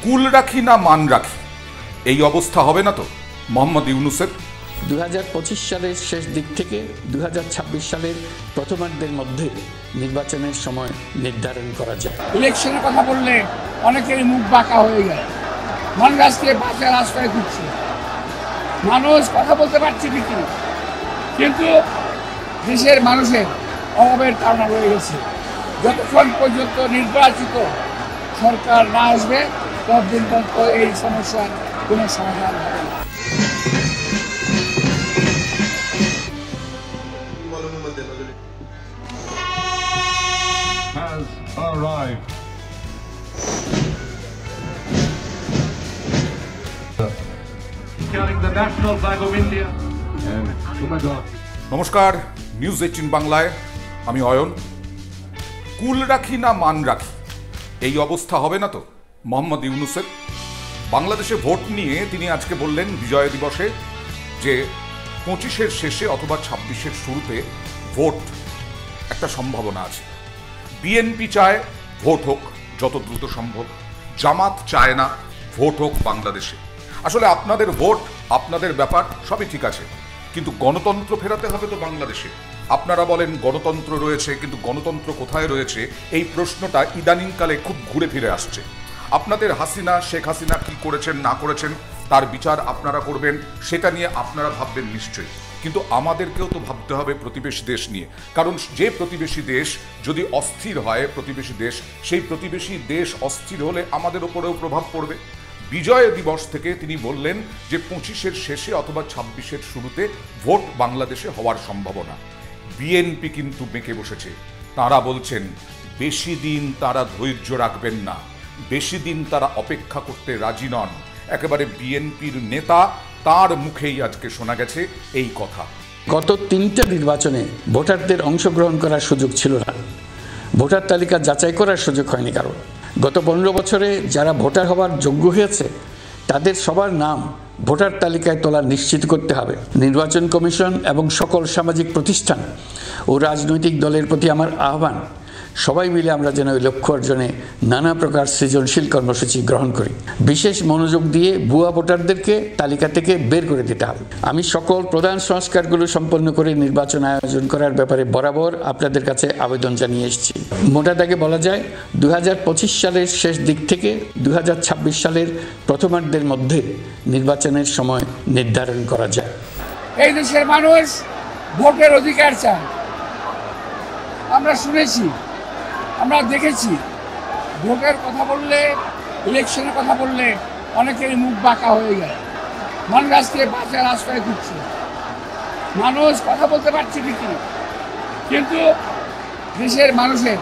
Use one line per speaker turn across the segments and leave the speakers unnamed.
কুল রাখি না মান রাখি, এই অবস্থা হবে না তো মোহাম্মদ ইউনূসের?
2025 সালের শেষ দিক থেকে 2026 সালের প্রথমার্ধের মধ্যে নির্বাচনের সময় নির্ধারণ করা যায়।
ইলেকশনের কথা বললে অনেকেরই মুখ বাঁকা হয়ে যায়, মানুষ আজকে বাঁচা রাস্তায় ঘুরছে, মানুষ কথা বলতে পারছে ঠিকই, কিন্তু দেশের মানুষের অভাবের কারণ রয়ে গেছে। যতক্ষণ পর্যন্ত নির্বাচিত সরকার না আসবে ততদিন পর্যন্ত এই সমস্যার কোনো সমাধান হবে না।
Has arrived. Carrying the national flag of India. And oh my God.
নমস্কার, নিউজ 18 বাংলায় আমি অয়ন। কুল রাখি না মান রাখি, এই অবস্থা হবে না তো মোহাম্মদ ইউনূসের? বাংলাদেশে ভোট নিয়ে তিনি আজকে বললেন বিজয় দিবসে যে 25-এর শেষে অথবা 26-এর শুরুতে ভোট একটা সম্ভাবনা আছে। বিএনপি চায় ভোট হোক যত দ্রুত সম্ভব, জামাত চায় না ভোট হোক বাংলাদেশে। আসলে আপনাদের ভোট, আপনাদের ব্যাপার, সবই ঠিক আছে, কিন্তু গণতন্ত্র ফেরাতে হবে তো বাংলাদেশে। আপনারা বলেন গণতন্ত্র রয়েছে, কিন্তু গণতন্ত্র কোথায় রয়েছে এই প্রশ্নটা ইদানিংকালে খুব ঘুরে ফিরে আসছে। আপনাদের হাসিনা, শেখ হাসিনা কি করেছেন না করেছেন তার বিচার আপনারা করবেন, সেটা নিয়ে আপনারা ভাববেন নিশ্চয়ই, কিন্তু আমাদেরকেও তো ভাবতে হবে প্রতিবেশী দেশ নিয়ে। কারণ যে প্রতিবেশী দেশ যদি অস্থির হয়, প্রতিবেশী দেশ, সেই প্রতিবেশী দেশ অস্থির হলে আমাদের ওপরেও প্রভাব পড়বে। বিজয় দিবস থেকে তিনি বললেন যে 25-এর শেষে অথবা 26-এর শুরুতে ভোট বাংলাদেশে হওয়ার সম্ভাবনা। বিএনপি কিন্তু বেঁকে বসেছে, তারা বলছেন বেশি দিন তারা ধৈর্য রাখবেন না, বেশি দিন তারা অপেক্ষা করতে রাজি নন। একেবারে বিএনপির নেতা, তার মুখেই আজকে শোনা গেছে এই কথা।
গত 3টা নির্বাচনে ভোটারদের অংশগ্রহণ করার সুযোগ ছিল না, ভোটার তালিকা যাচাই করার সুযোগ হয়নি কারণ। গত 15 বছরে যারা ভোটার হওয়ার যোগ্য হয়েছে তাদের সবার নাম ভোটার তালিকায় তোলা নিশ্চিত করতে হবে। নির্বাচন কমিশন এবং সকল সামাজিক প্রতিষ্ঠান ও রাজনৈতিক দলের প্রতি আমার আহ্বান, সবাই মিলে আমরা যেন ওই লক্ষ্য অর্জনে নানা প্রকার সৃজনশীল কর্মসূচি গ্রহণ করি। বিশেষ মনোযোগ দিয়ে ভুয়া ভোটারদেরকে তালিকা থেকে বের করে দিতে হবে। আমি সকল প্রধান সংস্কারগুলো সম্পন্ন করে নির্বাচন আয়োজন করার ব্যাপারে বরাবর আপনাদের কাছে আবেদন জানিয়ে এসেছি। মোটা দাগে বলা যায় 2025 সালের শেষ দিক থেকে 2026 সালের প্রথমার্ধের মধ্যে নির্বাচনের সময় নির্ধারণ করা যায়।
এই দেশের মানুষ ভোটের অধিকার চায়, আমরা শুনেছি, আমরা দেখেছি। ভোটের কথা বললে, ইলেকশনের কথা বললে অনেকেরই মুখ বাঁকা হয়ে যায়, মানুষ আজকে বাঁচা রাস্তায় ঘুরছে, মানুষ কথা বলতে পারছে ঠিকই, কিন্তু দেশের মানুষের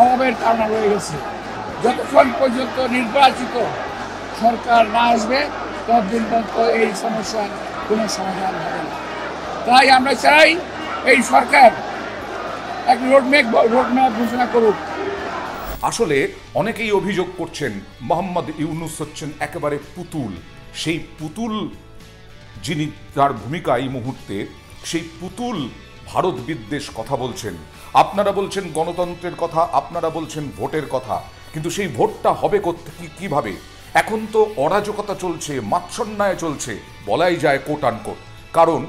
অভাবের কারণ রয়ে গেছে। যতক্ষণ পর্যন্ত নির্বাচিত সরকার না আসবে ততদিন পর্যন্ত এই সমস্যার কোনো সমাধান হবে না। তাই আমরা চাই এই সরকার এক রোডম্যাপ ঘোষণা করুক।
আসলে অনেকেই অভিযোগ করছেন মোহাম্মদ ইউনূস হচ্ছেন একেবারে পুতুল। সেই পুতুল যিনি, তার ভূমিকা এই মুহূর্তে, সেই পুতুল ভারত বিদ্বেষ কথা বলছেন। আপনারা বলছেন গণতন্ত্রের কথা, আপনারা বলছেন ভোটের কথা, কিন্তু সেই ভোটটা হবে কিভাবে? এখন তো অরাজকতা চলছে, মাৎসন্যায় চলছে, বলাই যায় কোট আনকোট, কারণ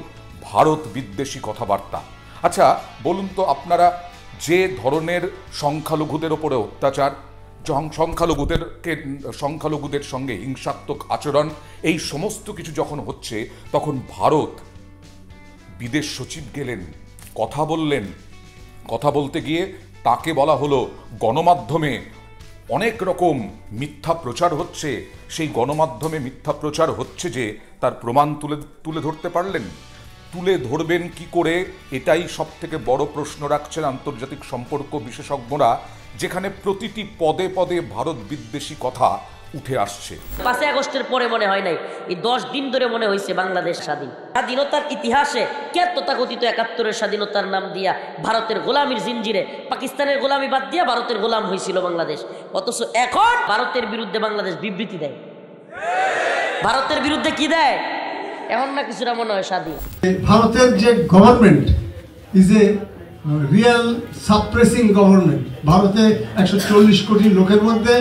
ভারত বিদ্বেষী কথাবার্তা। আচ্ছা বলুন তো আপনারা, যে ধরনের সংখ্যালঘুদের ওপরে অত্যাচার, সংখ্যালঘুদের সঙ্গে হিংসাত্মক আচরণ, এই সমস্ত কিছু যখন হচ্ছে, তখন ভারত বিদেশ সচিব গেলেন, কথা বললেন। কথা বলতে গিয়ে তাকে বলা হলো গণমাধ্যমে অনেক রকম মিথ্যা প্রচার হচ্ছে, সেই গণমাধ্যমে মিথ্যা প্রচার হচ্ছে যে তার প্রমাণ তুলে ধরতে পারলেন? তুলে ধরবেন কি করে, এটাই সব থেকে বড় প্রশ্ন রাখছেন আন্তর্জাতিক সম্পর্ক বিশেষজ্ঞরা, যেখানে প্রতিটি পদে পদে ভারত বিদ্বেষী কথা উঠে আসছে।
5 আগস্টের পরে মনে হয় নাই, এই 10 দিন ধরে মনে হয়েছে বাংলাদেশ স্বাধীন। স্বাধীনতার ইতিহাসে কে তথাকথিত 71-এর স্বাধীনতার নাম দিয়া ভারতের গোলামির জিঞ্জিরে, পাকিস্তানের গোলামি বাদ দিয়া ভারতের গোলাম হয়েছিল বাংলাদেশ। অথচ এখন ভারতের বিরুদ্ধে বাংলাদেশ বিবৃতি দেয়। ভারতের বিরুদ্ধে কি দেয়? এখন না কিছুটা মনে হয় স্বাধীন।
ভারতের যে government is a real suppressing government. ভারতে 140 কোটি লোকের মধ্যে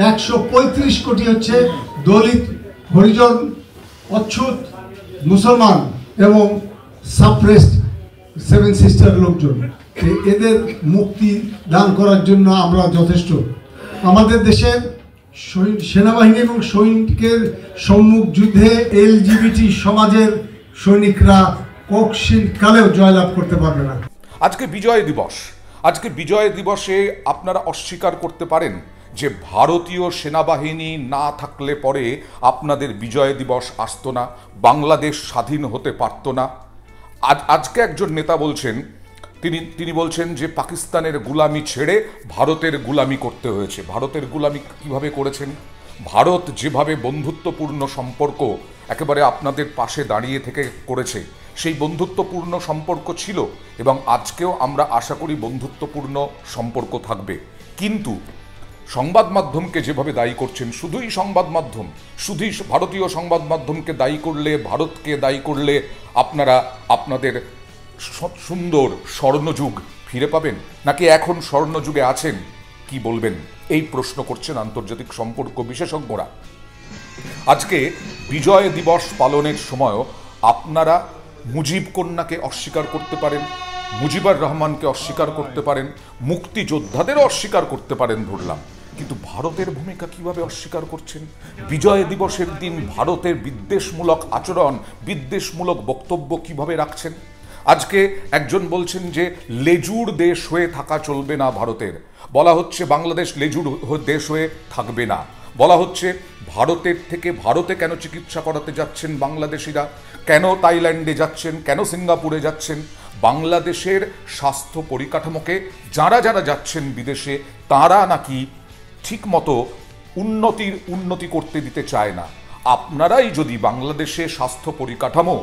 135 কোটি হচ্ছে দলিত, হরিজন, অচ্ছুত, মুসলমান এবং সাপ্রেসড 7 সিস্টার লোকজন। এদের মুক্তি দান করার জন্য আমরা যথেষ্ট। আমাদের দেশের সেনাবাহিনী এবং সৈনিকের সম্মুখ যুদ্ধে LGBT সমাজের সৈনিকরা কক্ষিণ কালেও জয়লাভ করতে পারবে না।
আজকে বিজয় দিবস, আজকে বিজয় দিবসে আপনারা অস্বীকার করতে পারেন যে ভারতীয় সেনাবাহিনী না থাকলে পরে আপনাদের বিজয় দিবস আসতো না, বাংলাদেশ স্বাধীন হতে পারত না। আজকে একজন নেতা বলছেন, তিনি বলছেন যে পাকিস্তানের গুলামি ছেড়ে ভারতের গুলামি করতে হয়েছে। ভারতের গুলামি কিভাবে করেছেন? ভারত যেভাবে বন্ধুত্বপূর্ণ সম্পর্ক একেবারে আপনাদের পাশে দাঁড়িয়ে থেকে করেছে, সেই বন্ধুত্বপূর্ণ সম্পর্ক ছিল এবং আজকেও আমরা আশা করি বন্ধুত্বপূর্ণ সম্পর্ক থাকবে। কিন্তু সংবাদ মাধ্যমকে যেভাবে দায়ী করছেন, শুধুই সংবাদ মাধ্যম, শুধুই ভারতীয় সংবাদ মাধ্যমকে দায়ী করলে, ভারতকে দায়ী করলে আপনারা আপনাদের সুন্দর স্বর্ণযুগ ফিরে পাবেন, নাকি এখন স্বর্ণযুগে আছেন? কি বলবেন? এই প্রশ্ন করছেন আন্তর্জাতিক সম্পর্ক বিশেষজ্ঞরা। আজকে বিজয় দিবস পালনের সময়ও আপনারা মুজিব কন্যাকে অস্বীকার করতে পারেন, মুজিবুর রহমানকে অস্বীকার করতে পারেন, মুক্তিযোদ্ধাদেরও অস্বীকার করতে পারেন ধরলাম, কিন্তু ভারতের ভূমিকা কিভাবে অস্বীকার করছেন? বিজয় দিবসের দিন ভারতের বিদ্বেষমূলক আচরণ, বিদ্বেষমূলক বক্তব্য কিভাবে রাখছেন? আজকে একজন বলছেন যে লেজুর দেশ হয়ে থাকা চলবে না ভারতের। বলা হচ্ছে বাংলাদেশ লেজুর দেশ হয়ে থাকবে না। বলা হচ্ছে ভারতের থেকে ভারতে কেন চিকিৎসা করাতে যাচ্ছেন বাংলাদেশিরা, কেন থাইল্যান্ডে যাচ্ছেন, কেন সিঙ্গাপুরে যাচ্ছেন? বাংলাদেশের স্বাস্থ্য পরিকাঠামোকে যারা যারা যাচ্ছেন বিদেশে, তারা নাকি ঠিকমতো উন্নতি করতে দিতে চায় না। আপনারাই যদি বাংলাদেশে স্বাস্থ্য পরিকাঠামো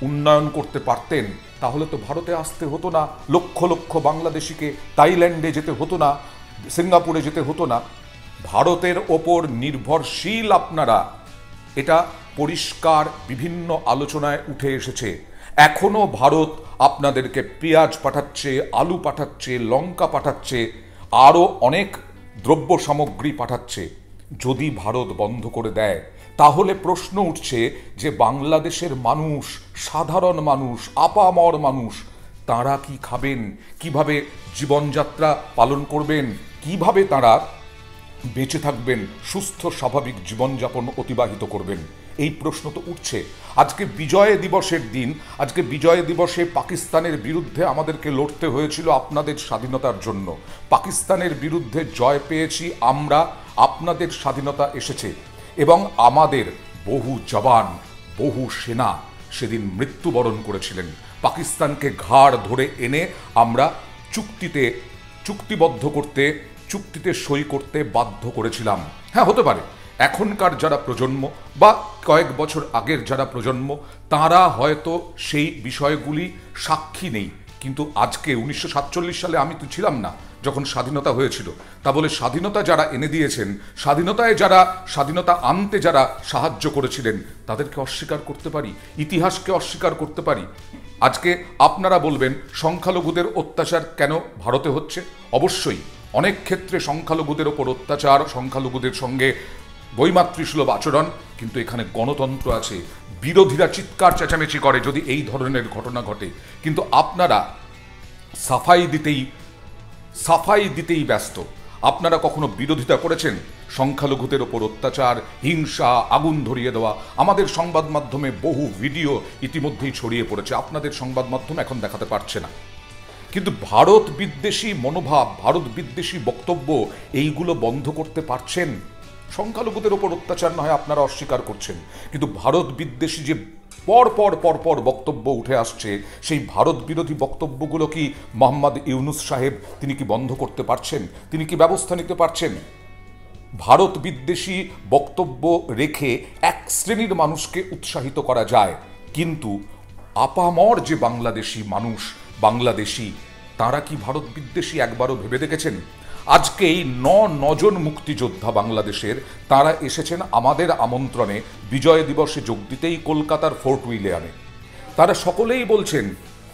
উন্নয়ন করতে পারতেন, তাহলে তো ভারতে আসতে হতো না, লক্ষ লক্ষ বাংলাদেশিকে থাইল্যান্ডে যেতে হতো না, সিঙ্গাপুরে যেতে হতো না। ভারতের ওপর নির্ভরশীল আপনারা, এটা পরিষ্কার বিভিন্ন আলোচনায় উঠে এসেছে। এখনও ভারত আপনাদেরকে পেঁয়াজ পাঠাচ্ছে, আলু পাঠাচ্ছে, লঙ্কা পাঠাচ্ছে, আরও অনেক দ্রব্য সামগ্রী পাঠাচ্ছে। যদি ভারত বন্ধ করে দেয়, তাহলে প্রশ্ন উঠছে যে বাংলাদেশের মানুষ, সাধারণ মানুষ, আপামর মানুষ, তারা কি খাবেন, কিভাবে জীবনযাত্রা পালন করবেন, কিভাবে তারা বেঁচে থাকবেন, সুস্থ স্বাভাবিক জীবনযাপন অতিবাহিত করবেন? এই প্রশ্ন তো উঠছে। আজকে বিজয় দিবসের দিন, আজকে বিজয় দিবসে পাকিস্তানের বিরুদ্ধে আমাদেরকে লড়তে হয়েছিল আপনাদের স্বাধীনতার জন্য। পাকিস্তানের বিরুদ্ধে জয় পেয়েছি আমরা, আপনাদের স্বাধীনতা এসেছে এবং আমাদের বহু জওয়ান, বহু সেনা সেদিন মৃত্যুবরণ করেছিলেন। পাকিস্তানকে ঘাড় ধরে এনে আমরা চুক্তিতে সই করতে বাধ্য করেছিলাম। হ্যাঁ, হতে পারে এখনকার যারা প্রজন্ম বা কয়েক বছর আগের যারা প্রজন্ম, তারা হয়তো সেই বিষয়গুলি সাক্ষী নেই, কিন্তু আজকে 1947 সালে আমি তো ছিলাম না যখন স্বাধীনতা হয়েছিল, তা বলে স্বাধীনতা যারা এনে দিয়েছেন, স্বাধীনতা আনতে যারা সাহায্য করেছিলেন, তাদেরকে অস্বীকার করতে পারি, ইতিহাসকে অস্বীকার করতে পারি? আজকে আপনারা বলবেন সংখ্যালঘুদের অত্যাচার কেন ভারতে হচ্ছে? অবশ্যই অনেক ক্ষেত্রে সংখ্যালঘুদের ওপর অত্যাচার, সংখ্যালঘুদের সঙ্গে বৈমাতৃসুলভ আচরণ, কিন্তু এখানে গণতন্ত্র আছে। বিরোধীরা চিৎকার চেঁচামেচি করে যদি এই ধরনের ঘটনা ঘটে, কিন্তু আপনারা সাফাই দিতেই ব্যস্ত। আপনারা কখনো বিরোধিতা করেছেন সংখ্যালঘুদের ওপর অত্যাচার, হিংসা, আগুন ধরিয়ে দেওয়া? আমাদের সংবাদ মাধ্যমে বহু ভিডিও ইতিমধ্যেই ছড়িয়ে পড়েছে, আপনাদের সংবাদ মাধ্যম এখন দেখাতে পারছে না। কিন্তু ভারত বিদ্বেষী মনোভাব, ভারত বিদ্বেষী বক্তব্য, এইগুলো বন্ধ করতে পারছেন? সংখ্যালঘুদের ওপর অত্যাচার না হয় আপনারা অস্বীকার করছেন, কিন্তু ভারত বিদ্বেষী যে পর বক্তব্য উঠে আসছে, সেই ভারত বিরোধী বক্তব্যগুলো কি মোহাম্মদ ইউনূস সাহেব তিনি কি বন্ধ করতে পারছেন? তিনি কি ব্যবস্থা নিতে পারছেন? ভারত বিদ্বেষী বক্তব্য রেখে এক শ্রেণীর মানুষকে উৎসাহিত করা যায়, কিন্তু আপামর যে বাংলাদেশি মানুষ, বাংলাদেশি, তারা কি ভারত বিদ্বেষী একবারও ভেবে দেখেছেন? আজকে এই 9 জন মুক্তিযোদ্ধা বাংলাদেশের, তারা এসেছেন আমাদের আমন্ত্রণে বিজয় দিবসে যোগ দিতেই কলকাতার ফোর্ট উইলিয়ামে। তারা সকলেই বলছেন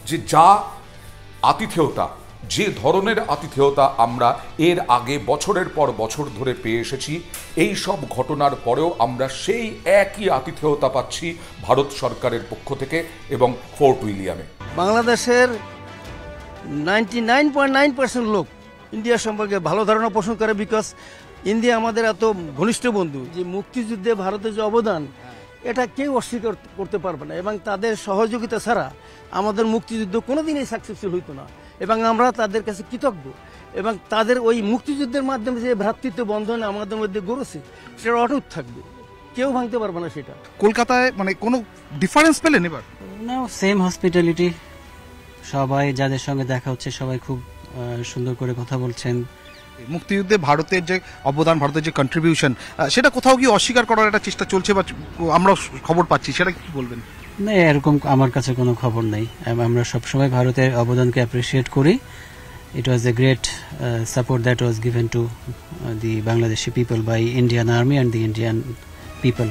যে যা আতিথেয়তা, যে ধরনের আতিথেয়তা আমরা এর আগে বছরের পর বছর ধরে পেয়ে এসেছি, এই সব ঘটনার পরেও আমরা সেই একই আতিথেয়তা পাচ্ছি ভারত সরকারের পক্ষ থেকে এবং ফোর্ট উইলিয়ামে।
বাংলাদেশের 99.9% লোক ইন্ডিয়া সম্পর্কে ভালো ধারণা পোষণ করে, বিকজ ইন্ডিয়া আমাদের এত ঘনিষ্ঠ বন্ধু। যে মুক্তিযুদ্ধে ভারতের যে অবদান, এটা কেউ অস্বীকার করতে পারবে না, এবং তাদের সহযোগিতা ছাড়া আমাদের মুক্তিযুদ্ধ কোনোদিনই সাকসেসফুল হইতো না, এবং আমরা তাদের কাছে কৃতজ্ঞ। এবং তাদের ওই মুক্তিযুদ্ধের মাধ্যমে যে ভ্রাতৃত্ব বন্ধন আমাদের মধ্যে গড়েছে, সেটা অটুট থাকবে, কেউ ভাঙতে পারবে না সেটা।
কলকাতায় মানে কোনো ডিফারেন্স পেলেন এবার?
না, সেম হসপিটালিটি। সবাই যাদের সঙ্গে দেখা হচ্ছে সবাই খুব সুন্দর করে কথা বলছেন।
মুক্তিযুদ্ধে ভারতের যে অবদান, ভারতের যে কন্ট্রিবিউশন, সেটা কোথাও কি অস্বীকার করার একটা চেষ্টা চলছে বা আমরা খবর পাচ্ছি, সেটা কি বলবেন?
না, এরকম আমার কাছে কোনো খবর নেই। আমরা সবসময় ভারতের অবদানকে অ্যাপ্রিসিয়েট করি। It was a great support that was given to the Bangladeshi people by Indian army and the Indian people.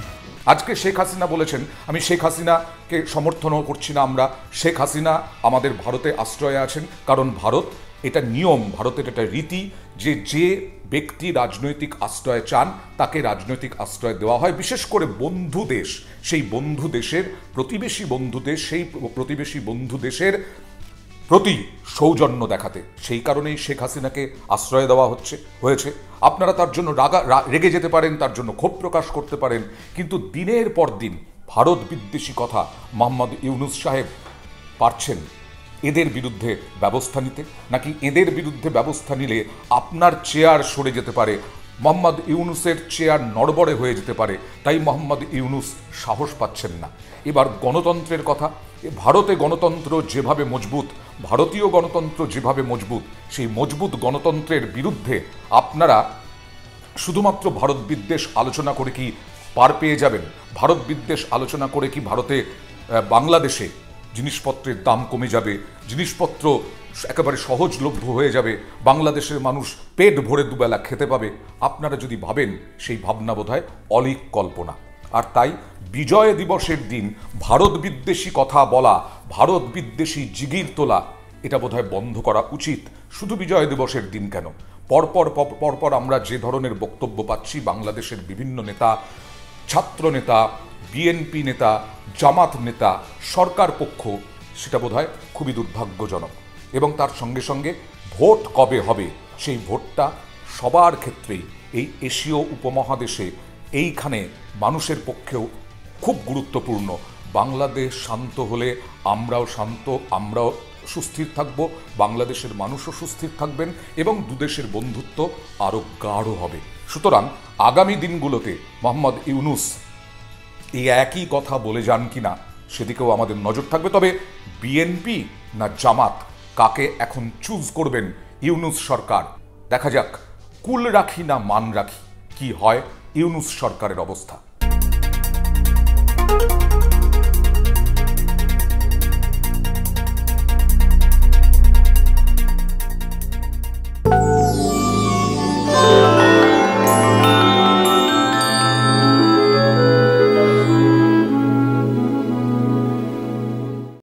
আজকে শেখ হাসিনা বলেছেন, আমি শেখ হাসিনাকে সমর্থনও করছি না। আমরা শেখ হাসিনা আমাদের ভারতে আশ্রয়ে আছেন, কারণ ভারত, এটা নিয়ম, ভারতের এটা রীতি যে যে ব্যক্তি রাজনৈতিক আশ্রয় চান তাকে রাজনৈতিক আশ্রয় দেওয়া হয়, বিশেষ করে বন্ধু দেশ, সেই বন্ধু দেশের প্রতিবেশী বন্ধু দেশ, সেই প্রতিবেশী বন্ধু দেশের প্রতি সৌজন্য দেখাতে। সেই কারণেই শেখ হাসিনাকে আশ্রয় দেওয়া হয়েছে। আপনারা তার জন্য রেগে যেতে পারেন, তার জন্য ক্ষোভ প্রকাশ করতে পারেন, কিন্তু দিনের পর দিন ভারত বিদ্বেষী কথা মোহাম্মদ ইউনূস সাহেব পারছেন এদের বিরুদ্ধে ব্যবস্থা নিতে, নাকি এদের বিরুদ্ধে ব্যবস্থা নিলে আপনার চেয়ার সরে যেতে পারে, মোহাম্মদ ইউনূসের চেয়ার নড়বড়ে হয়ে যেতে পারে, তাই মোহাম্মদ ইউনূস সাহস পাচ্ছেন না। এবার গণতন্ত্রের কথা, ভারতে গণতন্ত্র যেভাবে মজবুত, ভারতীয় গণতন্ত্র যেভাবে মজবুত, সেই মজবুত গণতন্ত্রের বিরুদ্ধে আপনারা শুধুমাত্র ভারত বিদ্বেষ আলোচনা করে কি পার পেয়ে যাবেন? ভারত বিদ্বেষ আলোচনা করে কি বাংলাদেশে জিনিসপত্রের দাম কমে যাবে, জিনিসপত্র একেবারে সহজলভ্য হয়ে যাবে, বাংলাদেশের মানুষ পেট ভরে দুবেলা খেতে পাবে? আপনারা যদি ভাবেন, সেই ভাবনা বোধহয় অলীক কল্পনা। আর তাই বিজয় দিবসের দিন ভারত বিদ্বেষী কথা বলা, ভারত বিদ্বেষী জিগির তোলা, এটা বোধহয় বন্ধ করা উচিত। শুধু বিজয় দিবসের দিন কেন, পরপর আমরা যে ধরনের বক্তব্য পাচ্ছি বাংলাদেশের বিভিন্ন নেতা, ছাত্র নেতা, বিএনপি নেতা, জামাত নেতা, সরকার পক্ষ, সেটা বোধহয় খুবই দুর্ভাগ্যজনক। এবং তার সঙ্গে সঙ্গে ভোট কবে হবে, সেই ভোটটা সবার ক্ষেত্রেই এই এশীয় উপমহাদেশে এইখানে মানুষের পক্ষেও খুব গুরুত্বপূর্ণ। বাংলাদেশ শান্ত হলে আমরাও শান্ত, আমরাও সুস্থির থাকব, বাংলাদেশের মানুষও সুস্থির থাকবেন এবং দুদেশের বন্ধুত্ব আরও গাঢ় হবে। সুতরাং আগামী দিনগুলোতে মোহাম্মদ ইউনূস এই একই কথা বলে যান কিনা সেদিকেও আমাদের নজর থাকবে। তবে বিএনপি না জামাত, কাকে এখন চুজ করবেন ইউনূস সরকার? দেখা যাক কুল রাখি না মান রাখি, কি হয় ইউনূস সরকারের অবস্থা।